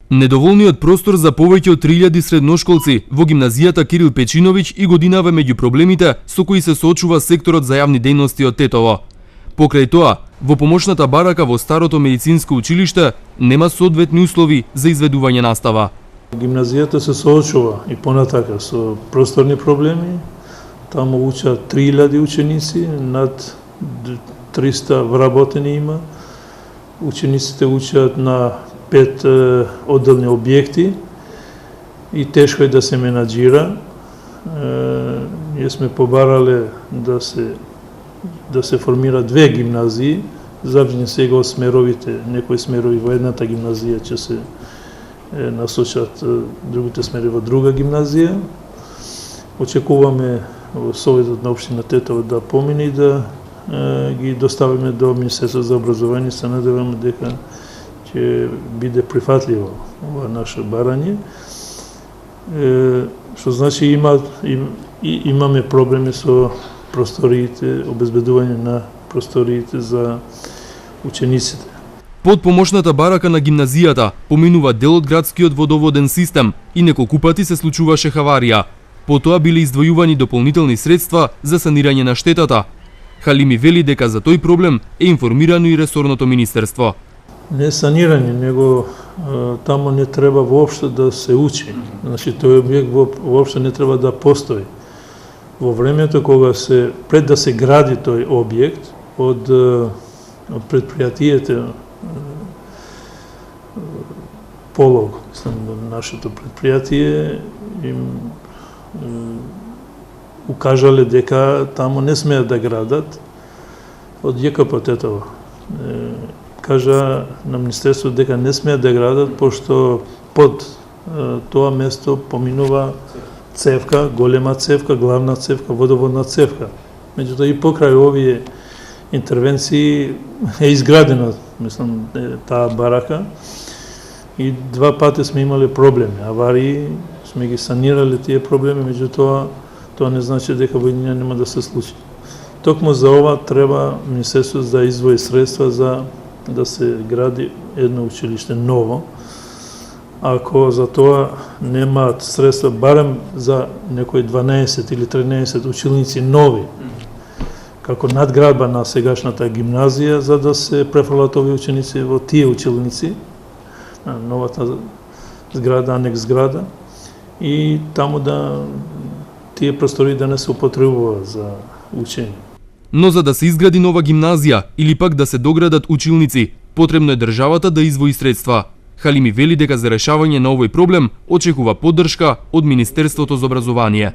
Недоволниот простор за повеќе од 3000 средношколци во гимназијата Кирил Печиновиќ и годинава меѓу проблемите со кои се соочува секторот за јавни дејности од Тетово. Покрај тоа, во помошната барака во старото медицинско училиште нема соодветни услови за изведување настава. Гимназијата се соочува и понатака со просторни проблеми. Таму учат 3000 ученици, над 300 вработени има. Учениците учат на 5 одделни објекти и тешко е да се менаџира. Ние сме побарале да се формира 2 гимназии, зависни сега од смеровите, некои смерови во едната гимназија ќе се насочат, другите смерови во друга гимназија. Очекуваме во Советот на општина Тетово да помине и да ги доставиме до Министерството за образование, се надеваме дека ќе биде прифатливо ова наше барање. Што значи имаме проблеми со просториите, обезбедување на просториите за учениците. Под помошната барака на гимназијата поминува дел од градскиот водоводен систем и неколку пати се случуваше хаварија. Потоа биле издвојувани дополнителни средства за санирање на штетата. Халими вели дека за тој проблем е информирано и ресорното министерство. Не санирање, него таму не треба воопшто да се учи. Значи, тој објект воопшто не треба да постои. Во времето кога пред да се гради тој објект од предпријатието Полог, нашето предпријатие, им укажале дека таму не смеат да градат од ЈКП Тетово. Кажа на Министерството дека не смеат да градат, пошто под тоа место поминува цевка, голема цевка, главна цевка, водоводна цевка. Меѓутоа и покрај овие интервенции е изградена, мислам, таа барака и 2 пати сме имале проблеми, аварии, сме ги санирале тие проблеми, меѓутоа тоа не значи дека во иднина нема да се случи. Токму за ова треба Министерството да издвои средства за да се гради едно училиште ново. Ако за тоа немаат средства, барем за некои 12 или 13 училници нови, како надградба на сегашната гимназија, за да се префрлат овие ученици во тие училници, на новата зграда, анекс зграда, и таму тие простори да не се употребуваат за учење. Но за да се изгради нова гимназија или пак да се доградат училници, потребно е државата да издвои средства. Халими вели дека за решавање на овој проблем очекува поддршка од Министерството за образование.